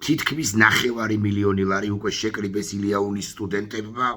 თითქმის 9 მილიონი ლარი უკვე შეკრიბეს ილიაუნის სტუდენტებმა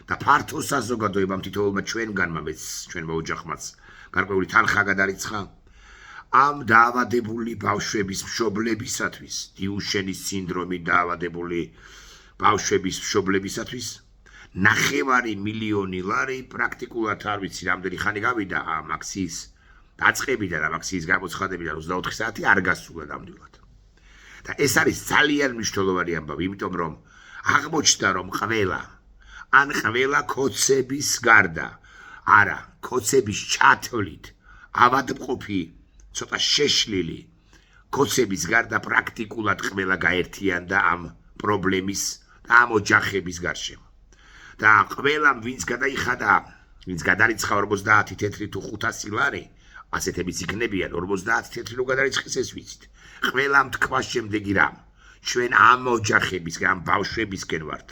და ფართო საზოგადოებამ თითოეულმა ჩვენგანმა მეც ჩვენმა ოჯახმაც გარკვეული თანხა გადარიცხა ამ დაავადებული ბავშვების მშობლებისათვის დიუშენის სინდრომით დაავადებული ბავშვების მშობლებისათვის 9 მილიონი ლარი პრაქტიკულად არ ვიცი რამდენი ხანი გავიდა ამ აქციის დაწყებიდან ამ აქციის გამოცხადებიდან 24 საათი არ გასულა ნამდვილად და ეს არის ძალიან მნიშვნელოვანი ამბავი იმიტომ რომ აღმოჩნდა რომ ყველა ქოცების გარდა არა ქოცების ჩათვლით ავადმყოფი ცოტა შეშლილი ქოცების გარდა პრაქტიკულად ყველა გაერთიანდა ამ პრობლემის და ამ ოჯახების გარშემო და ყველამ ვინც გადარიცხა 50 თეთრი თუ 500 ლარი ასეთებიც იქნებიან 50 თეთრი რო გადარიცხეს ეს ვიცით ყველამ თქვა შემდეგი რამ ჩვენ ამ ოჯახებისგან ამ ბავშვებისკენ ვართ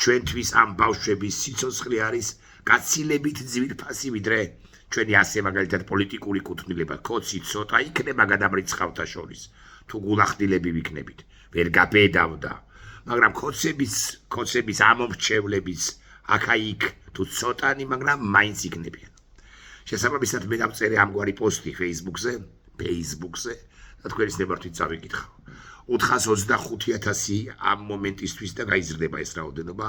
ჩვენთვის ამ ბავშვების სიცოცხლე არის გაცილებით ძვირფასი ვიდრე ჩვენი ასე მაგალითად პოლიტიკური კუთვნილება ქოცი ცოტა იქნება გადამრიცხავთა შორის თუ გულახდილები ვიქნებით ვერ გაბედავდა მაგრამ ქოცების ამომრჩევლების აქა-იქ თუ ცოტანი მაგრამ მაინც იქნებიან შესაბამისად მე დავწერე ამგვარი პოსტი Facebook-ზე და თქვენის ნებართვით წავიკითხავ 425,000 ამ მომენტისთვის და გაიზრდება ეს რაოდენობა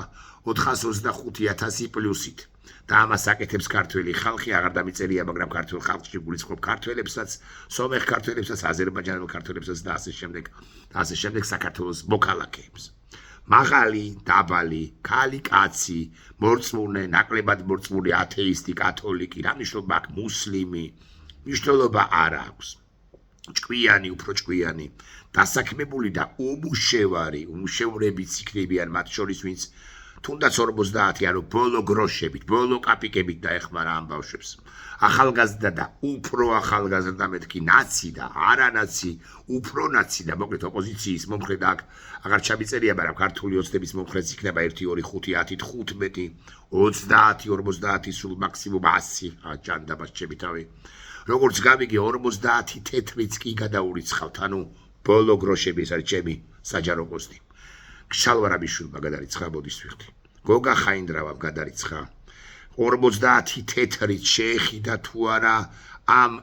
425,000 პლუსით და ამას აკეთებს ქართველი ხალხი აღარ დამიწერია მაგრამ ქართულ ხალხში გულისხმობ ქართველებსაც სომეხ ქართველებსაც აზერბაიჯანელ ქართველებსაც და ასე შემდეგ საქართველოს მოქალაქეებს მაღალი დაბალი ქალი კაცი მორწმუნე ნაკლებად მორწმუნე ათეისტი კათოლიკი რა მნიშვნელობა აქვს მუსლიმი მნიშვნელობა არ აქვს ჭკვიანი უფრო ჭკვიანი დასაქმებული და უმუშევრებიც იქნებიან მათ შორის ვინც თუნდაც 50 ანუ ბოლო გროშებით ბოლო კაპიკებით დაეხმარა ამ ბავშვებს ახალგაზრდა და უფრო ახალგაზრდა მეთქი ნაცი და არანაცი უფრო ნაცი და მოკლედ ოპოზიციის მომხრე და აღარ ჩამიწერია მაგრამ ქართული ოცნების მომხრეც იქნება 1 2 5 10 15 20 50 სულ მაქსიმუმ 100 ჯანდაბას ჩემი თავი როგორც გავიგე 50 თეთრიც კი გადაურიცხავთ ანუ ბოლო გროშები ეს არის ჩემი საჯარო პოსტი ქშალვარაბიშვილმა გადარიცხა მოდის ვიხდი გოგა ხაინდრავამ გადარიცხა 50 თეთრით შეეხიდა თუ არა ამ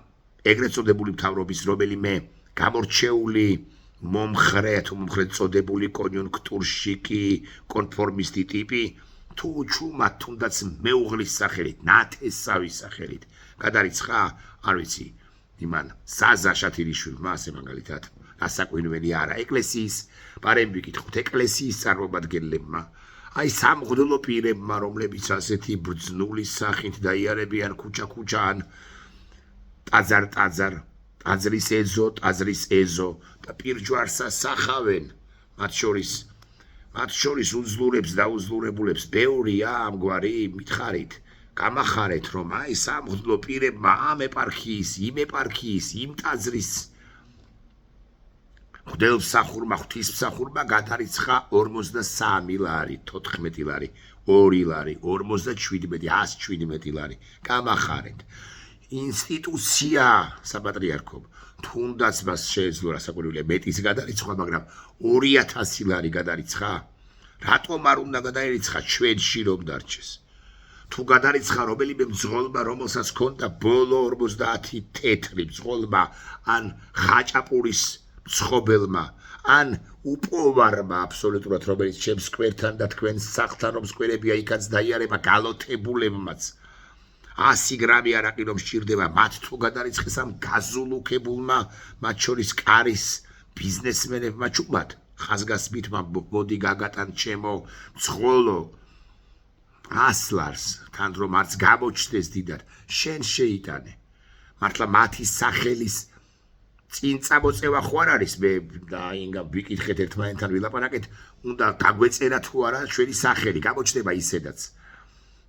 ეგრეთ წოდებული მთავრობის რომელიმე გამორჩეული მომხრე წოდებული კონიუნქტურში კი კონფორმისტი ტიპი თუ ჩუმად თუნდაც მეუღლის სახელით ნათესავის სახელით გადარიცხა არ ვიცი იმან საზა შათირიშვილმა ასე მაგალითად ასაკვირველი არა ეკლესიის პარემ ვიკითხოთ ეკლესიის წარმომადგენლებმა აი სამღვდელო პირებმა რომლებიც ასეთი ბრძნული სახით დაიარებიან ქუჩა ან ტაძრის ეზო და პირჯვარსა სახავენ მათ შორის უძლურებს და უძლურებულებს ბევრია ამგვარი მითხარით გამახარეთ რომ აი სამღვდელო პირებმა ამ ეპარქიის იმ ეპარქიის იმ ტაძრის ღვთისმსახურმა გადარიცხა 43 ლარი 14 ლარი 2 ლარი 57 117 ლარი გამახარეთ ინსტიტუცია საპატრიარქო თუნდაც მას შეეძლო რასაკვირველია მეტის გადარიცხვა მაგრამ 2000 ლარი გადარიცხა რატომ არ უნდა გადაერიცხა ჩვენში რომ დარჩეს თუ გადარიცხა რომელიმე მძღოლმა რომელსაც ჰქონდა ბოლო 50 თეთრი მძღოლმა ან ხაჭაპურის მცხოველმა ან უპოვარმა აბსოლუტურად რომელიც ჩემს სკვერთან და თქვენ სახლთან რომ სკვერებია იქაც დაიარება გალოთებულებმაც 100 გრამი არაყი რომ სჭირდება მათ თუ გადარიცხეს ამ გაზულუქებულმა მათ შორის კარის ბიზნესმენებმა ჩუმად ხაზგასმითმა მოდი გაგატან ჩემო მცხოვლო ასლარს თან რომ არც გამოჩნდეს დიდად შენ შეიტანე მართლა მათი სახელის წინ წამოწევა ხო არ არის მე და ინგა ვიკითხეთ ერთმანეთთან ვილაპარაკეთ უნდა გაგვეწერა თუ არა ჩვენი სახელი გამოჩნდება ისედაც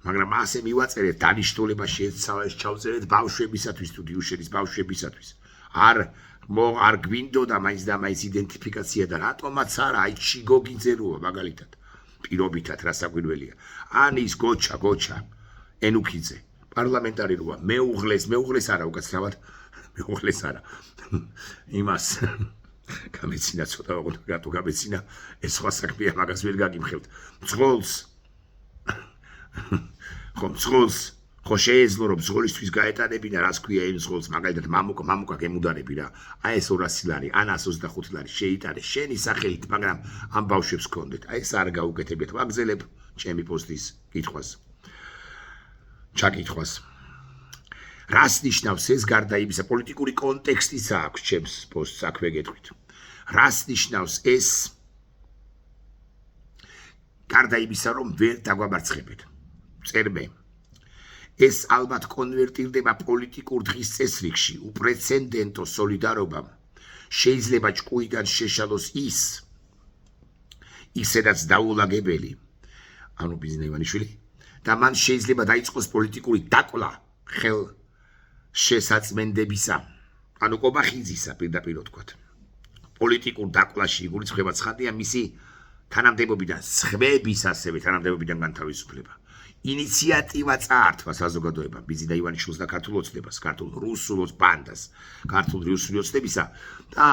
მაგრამ ასე მივაწერეთ დანიშნულება შეეცავეს ჩავწერეთ ბავშვებისათვის თუ დიუშენის ბავშვებისათვის არ გვინდოდა მაინც და მაინც იდენტიფიკაცია და რატომაც არა აი ჩიგოგიძე როა მაგალითად პირობითად რასაკვირველია ან ის გოჩა ენუქიძე პარლამენტარი როა მეუღლეს არა უკაცრავად მეუღლეს არა იმას გამეცინა ცოტა ოღონდ რატო გამეცინა ეს სხვა საქმეა მაგას ვერ გაგიმხელთ მძღოლს ხო მძღოლს ხო შეეძლო რომ მძღოლისთვის გაეტანებინა რას ქვია იმ მძღოლს მაგალითად მამუკა გემუდარები რა აი ეს 200 ლარი ან 125 ლარი შეიტანე შენი სახელით მაგრამ ამ ბავშვებს გქონდეთ აი ეს არ გაუკეთებიათ ვაგზელებ ჩემი პოსტის კითხვას ჩაკითხვას რას ნიშნავს ეს გარდა იმისა პოლიტიკური კონტექსტიც აქვს ჩემს პოსტს აქვე გეტყვით რას ნიშნავს ეს გარდა იმისა რომ ვერ დაგვამარცხებთ წერმე ეს ალბათ კონვერტირდება პოლიტიკურ დღის წესრიგში უპრეცედენტო სოლიდარობამ შეიძლება ჭკუიდან შეშალოს ისედაც დაულაგებელი ანუ ბიზნეს ივანიშვილი და მან შეიძლება დაიწყოს პოლიტიკური დაკლა ხელ შესაძმენდებისა ანუ კობახიძისა პირდაპირ ვთქვათ პოლიტიკურ დაკლაში იგულისხმება ცხადია მისი თანამდებობიდან სხვების ასევე თანამდებობიდან განთავისუფლება ინიციატივა წაართვა საზოგადოებამ ბიზნეს ივანიშვილს და ქართულ ოცნებას ქართულ რუსულ ბანდას ქართულ რუსული ოცნებისა და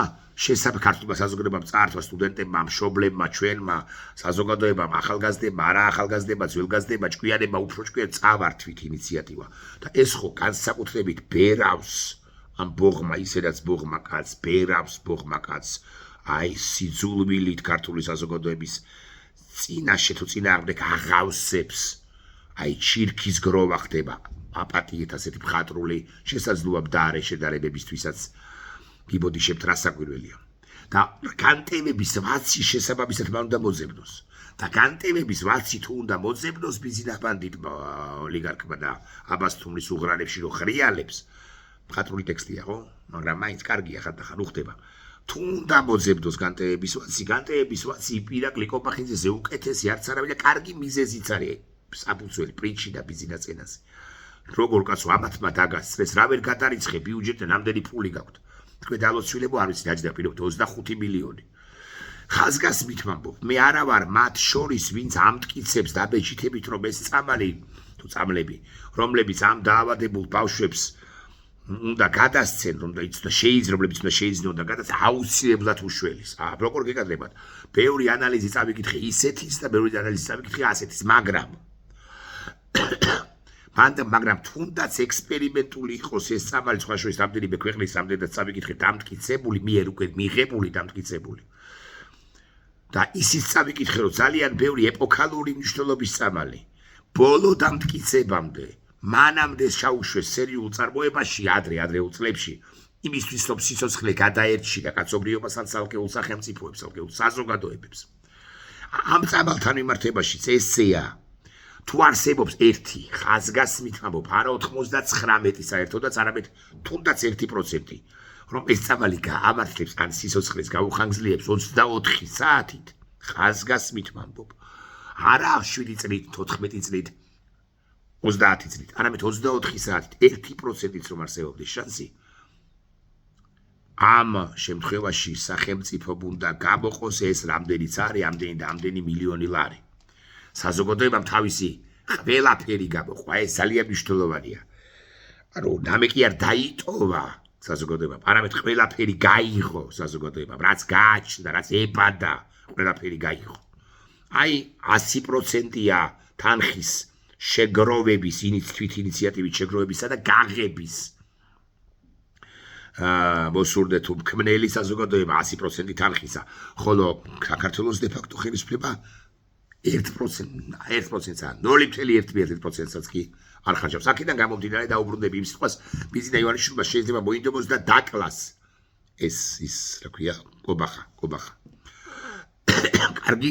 შესაბამისად ქართულმა საზოგადოებამ წაართვა სტუდენტებმა მშობლებმა ჩვენმა საზოგადოებამ ახალგაზრდებმა არა ახალგაზრდებმა ძველგაზრდებმა ჭკვიანებმა უფრო ჭკვიან წავართვით ინიციატივა და ეს ხო განსაკუთრებით ბერავს ამ ბოღმა ისედაც ბოღმა კაცს ბერავს ბოღმა კაცს აი სიძულვილით ქართული საზოგადოების წინაშე თუ წინააღმდეგ აღავსებს აი ჩირქის გროვა ხდება აპატიით ასეთი მხატვრული შესაძლოა მდარე შედარებებისთვისაც გიბოდიშებთ რა საკვირველია და განტევების ვაცი შესაბამისად მან უნდა მოძებნოს და განტევების ვაცი თუ უნდა მოძებნოს ბიზნესბანდით ოლიგარქმა და აბასთუმრის უღრანებში რო ხრიალებს მხატვრული ტექსტია ხო მაგრამ მაინც კარგია ხანდახან უხდება თუ უნდა მოძებნოს განტევების ვაცი ირაკლი კობახიძეზე უკეთესი არც არავინ და კარგი მიზეზიც არის საფუძველი პრინჩი და ბიზნეს წენაზე როგორ კაცო ამათმა დაგასწრეს რა ვერ გადარიცხე ბიუჯეტზე ნამდვილი ფული გაქვთ თქვენ დალოცვილებო არ ვიცი დაჯდა პირობთ 25 მილიონი ხაზგასმით ვამბობ მე არა ვარ მათ შორის ვინც ამტკიცებს დაბეჭდებით რომ ეს წამალი თუ წამლები რომლებიც ამ დაავადებულ ბავშვებს უნდა გადასცენ რომ რომლებიც უნდა შეიძინონ და გადასცენ აუცილებლად უშველის როგორ გეკადრებათ ბევრი ანალიზი წავიკითხე ისეთის და ბევრი ანალიზი წავიკითხე ასეთის მაგრამ თუნდაც ექსპერიმენტული იყოს ეს წამალი სხვა შორის რამდენიმე ქვეყნის რამდენადაც წავიკითხე დამტკიცებული მიერ უკვე მიღებული დამტკიცებული და ისიც წავიკითხე რომ ძალიან ბევრი ეპოქალური მნიშვნელობის წამალი ბოლო დამტკიცებამდე მანამდე ჩაუშვეს სერიულ წარმოებაში ადრეულ წლებში იმისთვის რომ სიცოცხლე გადაერჩია კაცობრიობას ან ცალკეულ სახელმწიფოებს ცალკეულ საზოგადოებებს ამ წამალთან მიმართებაშიც ესეა თუ არსებობს ერთი ხაზგასმით ვამბობ არა 99 საერთოდაც არამედ თუნდაც 1% რომ ეს წამალი გაამართლებს ან სიცოცხლეს გაუხანგრძლივებს 24 საათით ხაზგასმით ვამბობ არა 7 წლით 14 წლით 30 წლით არამედ 24 საათით 1%-იც რომ არსებობდეს შანსი ამ შემთხვევაში სახელმწიფომ უნდა გამოყოს ეს რამდენიც არის ამდენი მილიონი ლარი საზოგადოებამ თავისი ყველაფერი გამოყვა ეს ძალიან მნიშვნელოვანია ანუ ნამე კი არ დაიტოვა საზოგადოებამ არამედ ყველაფერი გაიღო საზოგადოებამ რაც გააჩნდა რაც ებადა ყველაფერი გაიღო აი 100%-ია თანხის შეგროვების ინიციატივით შეგროვებისა და გაღების მოსურდე თუ ქმნელი საზოგადოება 100% თანხისა ხოლო საქართველოს დე ფაქტო ხელისუფლება 1%-ცა 0.1%-საც კი არ ხარჯავს. აქედან გამომდინარე დაუბრუნდები იმ სიტყვას ბიზნეს ივანიშვილმა შეიძლება მოინდომოს და დაკლას ეს ის რა ქვია კობახა. კარგი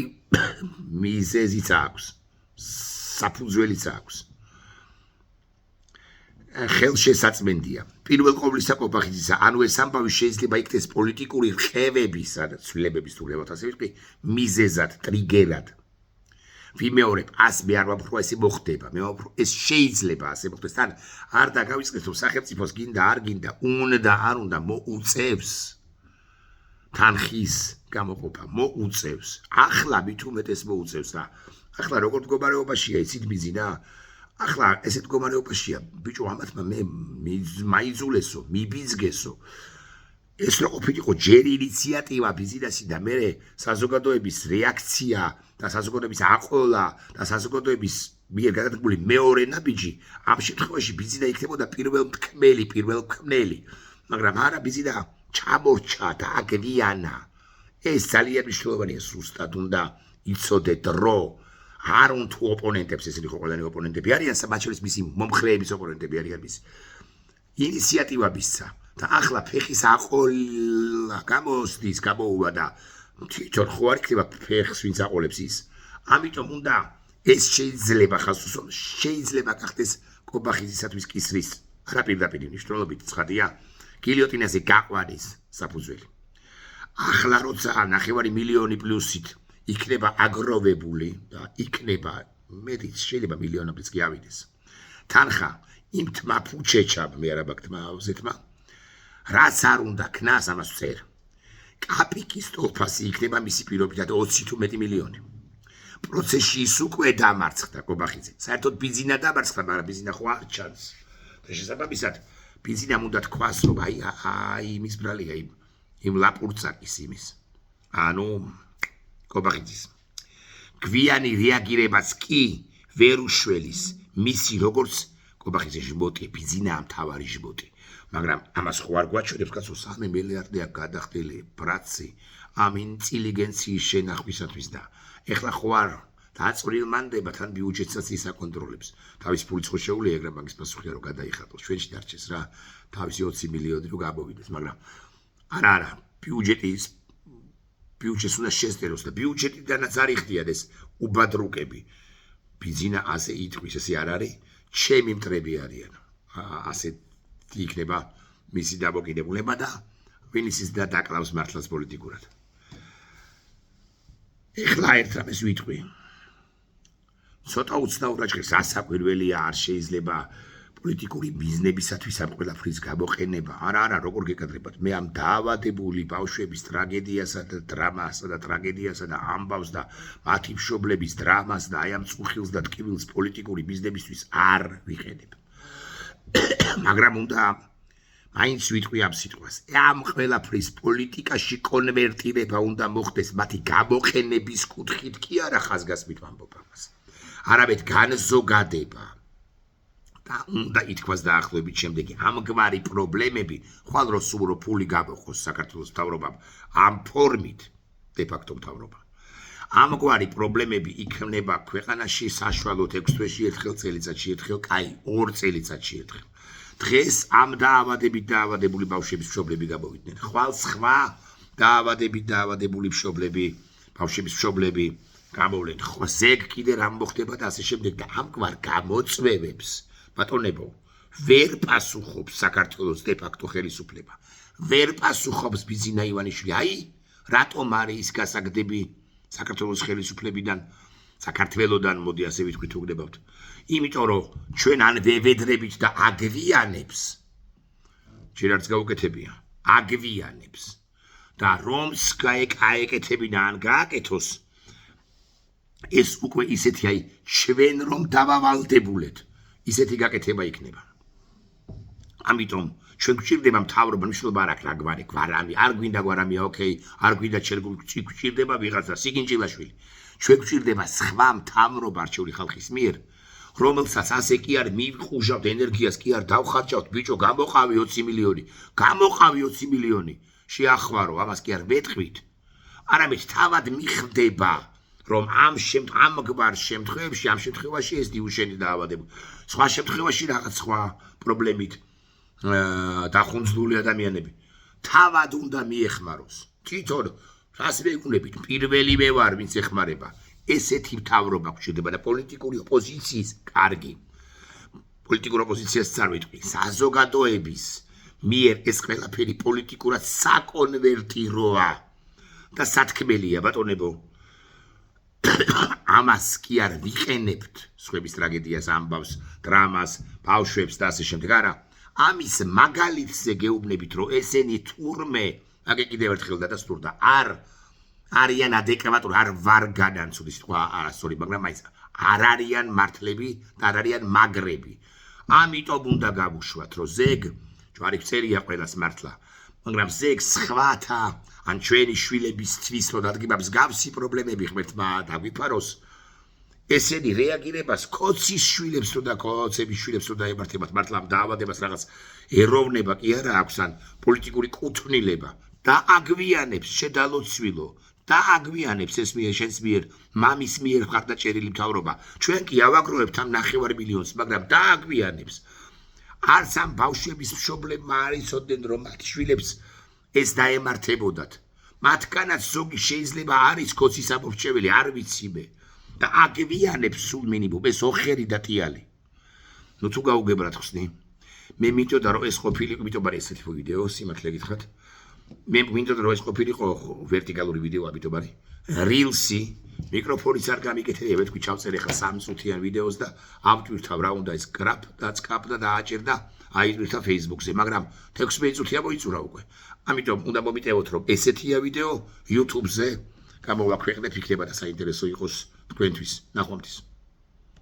მიზეზიც აქვს. საფუძველიც აქვს. ხელშესაწმენდია. პირველ ყოვლისა კობახიძისა, ანუ ეს ამბავი შეიძლება იქნეს პოლიტიკური რხევებისა და ცვლილებების თუ გრებოთ ასე ვიტყვი, მიზეზად, ტრიგერად. ვიმეორებ, მე არ ვამბობ, რომ ესე მოხდება. მე ვამბობ, ეს შეიძლება ასე მოხდეს. თან არ დაგავიწყდეს, რომ სახელმწიფოს გინდა, არ გინდა, უნდა არ უნდა მოუწევს თანხის გამოყოფა, მოუწევს. ახლა მით უმეტეს მოუწევს რა. ახლა როგორ მდგომარეობაშია იცით ბიზნა? ახლა ესეთ მდგომარეობაშია, ბიჭო, ამათმა მე მაიძულესო, მიბიძგესო. ეს რო ყოფილიყო ჯერ ინიციატივა ბიზნესი და მე საზოგადოების რეაქცია და საზოგადოების აყოლა და საზოგადოების მიერ გადადგმული მეორე ნაბიჯი ამ შემთხვევაში ბიზნესა იქნებოდა პირველმქმნელი მაგრამ არა ბიზნესა ჩამორჩა და აგვიანა ეს ძალიან მნიშვნელოვანია ზუსტად უნდა იცოდეთ რომ არ უნდა ოპონენტებს ესენი ხო ყველანი ოპონენტები არიან მათ შორის მისი მომხრეების ოპონენტები არიან მისი ინიციატივა მისცა და ახლა ფეხის აყოლა გამოსდის გამოუვა და თვითონ ხო არ იქნება ფეხს ვინც აყოლებს ის ამიტომ უნდა ეს შეიძლება ხასუსო შეიძლება გახდეს კობახიზისათვის კისრის არა პირდაპირ მნიშვნელობით ცხადია გილიოტინაზე გაყვანის საფუძველი ახლა როცა 9 მილიონი პლუსით იქნება აგროვებული და იქნება მეტიც შეიძლება მილიონობით კი ავიდეს თანხა იმ თმა ფუჩეჩაბ მე არა ბაქტმა აუზეთმა რაც არ უნდა ქნას ამას წერ კაპიკის ტოლფასი იქნება მისი პირობითად 20 თუ მეტი მილიონი პროცესში ის უკვე დამარცხდა კობახიძე საერთოდ ბიზინა დამარცხდა მაგრამ ბიზინა ხო არ ჩანს და შესაბამისად ბიზინამ უნდა თქვას რომ აი იმის ბრალია იმ ლაპურცაკის იმის ანუ კობახიძის გვიანი რეაგირებაც კი ვერ უშველის მისი როგორც კობახიძე ჟბოტი ბიზინა მთავარი ჟბოტი მაგრამ ამას ხო არ გვაჩვენებს კაცო 3 მილიარდია გადახდილი ბრაცი ამ ინტელიგენციის შენახვისათვის და ეხლა ხო არ დაწვრილმანდება თან ბიუჯეტსაც ის აკონტროლებს თავის ფულიც ხო შეუძლია ეგრე ბანკის პასუხია რომ გადაიხადოს ჩვენში დარჩეს რა თავისი 20 მილიონი რომ გამოვიდეს მაგრამ არა ბიუჯეტს უნდა შესწეროს და ბიუჯეტიდანაც არ იხდიან ეს უბადრუკები ბიზინა ასე იტყვის ესე არ არის ჩემი მტრები არიან ასე იქნება მისი დამოკიდებულება და ვინ ის და დაკლავს მართლაც პოლიტიკურად ეხლა ერთ რამეს ვიტყვი ცოტა უცნაურად ჭირს ასაკვირველია არ შეიძლება პოლიტიკური ბიზნესისათვის ამ ყველაფრის გამოყენება არა როგორ გეკადრებათ მე ამ დაავადებული ბავშვების ტრაგედიასა და დრამასა და ტრაგედიასა და ამბავს და მათი მშობლების დრამას და აი ამ წუხილს და ტკივილს პოლიტიკური ბიზნესისთვის არ ვიყენებ მაგრამ უნდა მაინც ვიტყვი ამ სიტყვას ამ ყველაფრის პოლიტიკაში კონვერტირება უნდა მოხდეს მათი გამოყენების კუთხით კი არა ხაზგასმით ვამბობ ამას არამედ განზოგადება და უნდა ითქვას დაახლოებით შემდეგი ამგვარი პრობლემები ხვალ რო სულ ფული გამოხოს საქართველოს მთავრობამ ამ ფორმით დე-ფაქტო მთავრობა ამგვარი პრობლემები იქნება ქვეყანაში საშუალოდ 6 თვეში ერთხელ წელიწადში ერთხელ კაი 2 წელიწადში ერთხელ დღეს ამ დაავადებული ბავშვების მშობლები გამოვიდნენ ხვალ სხვა დაავადებული მშობლები ბავშვების მშობლები გამოვლენ ხო ზეგ კიდე რამ მოხდება და ასე შემდეგ და ამგვარ გამოწვევებს ბატონებო ვერ პასუხობს საქართველოს დე-ფაქტო ხელისუფლება ვერ პასუხობს ბიზინა ივანიშვილი აი რატომ არის ის გასაგდები საქართველოს ხელისუფლებიდან საქართველოდან მოდი ასე ვიტყვით უგდებავთ იმიტომ რომ ჩვენ ან ვევედრებით და აგვიანებს ჯერ არც გაუკეთებია აგვიანებს და რომს გაეკეთებინა ან გააკეთოს ეს უკვე ისეთი აი ჩვენ რომ დავავალდებულეთ ისეთი გაკეთება იქნება ამიტომ ჩვენ გვჭირდება მთავრობა მნიშვნელობა არ აქვს რა გვარი გვარამი არ გვინდა გვარამია ოკეი არ გვინდა გვჭირდება ვიღაცა სიგინჯილაშვილი ჩვენ გვჭირდება სხვა მთავრობა არჩეული ხალხის მიერ რომელსაც ასე კი არ მივხუჟავთ ენერგიას კი არ დავხარჯავთ ბიჭო გამოყავი 20 მილიონი შეახვარო ამას კი არ ვეთქვით არამედ თავად მიხდება რომ ამგვარ შემთხვევებში ამ შემთხვევაში ეს დიუშენი დაავადებული სხვა შემთხვევაში რაღაც სხვა პრობლემით დახუნძული ადამიანები თავად უნდა მიეხმაროს თვითონ რას მეუბნებით პირველი მე ვარ ვინც ეხმარება ესეთი მთავრობა გვჭირდება და პოლიტიკური ოპოზიციის კარგი პოლიტიკური ოპოზიციას არ ვიტყვი საზოგადოების მიერ ეს ყველაფერი პოლიტიკურად საკონვერტიროა და სათქმელია ბატონებო ამას კი არ ვიყენებთ სხვების ტრაგედიას ამბავს დრამას ბავშვებს და ასე შემდეგ არა ამის მაგალითზე გეუბნებით რომ ესენი თურმე აგე კიდევ ერთხელ დადასტურდა არ არიან ადეკვატური არ ვარ განანცული სიტყვა არასწორი მაგრამ მაინც არ არიან მართლები და არ არიან მაგრები ამიტომ უნდა გავუშვათ რომ ზეგ ჯვარი წერია ყველას მართლა მაგრამ ზეგ სხვათა ან ჩვენი შვილებისთვის რო დადგება მსგავსი პრობლემები ღმერთმა დაგვიფაროს ესენი რეაგირებას კოცის შვილებს თუ და კოცების შვილებს თუ დაემართებათ მართლა დაავადებას რაღაც ეროვნება კი არა აქვს ან პოლიტიკური კუთვნილება და აგვიანებს შედალოცვილო და აგვიანებს ეს შენს მიერ მამის მიერ მხარდაჭერილი მთავრობა ჩვენ კი ავაგროვებთ ამ 9 მილიონს მაგრამ და აგვიანებს არც ამ ბავშვების მშობლებმა არ იცოდნენ რომ მათ შვილებს ეს დაემართებოდათ მათგანაც ზოგი შეიძლება არის კოცის ამორჩეველი არ ვიცი მე და აგვიანებს სულ მინიმუმ ეს ოხერი და ტიალი ნუ თუ გაუგებრად ხსნი მე მინდოდა რომ ეს ყოფილიყო იმიტომ არის ესეთი ვიდეო სიმართლე გითხრათ მე მინდოდა რომ ეს ყოფილიყო ვერტიკალური ვიდეო ამიტომ არის rilsi მიკროფონიც არ გამიკეთებია თქვი ჩავწერე ხა 3 წუთიან ვიდეოს და ამტვირთავ რა უნდა ეს გრაფ და წკაპდა და აჭერდა აიტვირთა Facebook-ზე მაგრამ 16 წუთია მოიწურა უკვე ამიტომ უნდა მომიტევოთ რომ ესეთია ვიდეო YouTube-ზე გამოვაქვეყნეთ იქნება და საინტერესო იყოს თქვენთვის ნახვამდის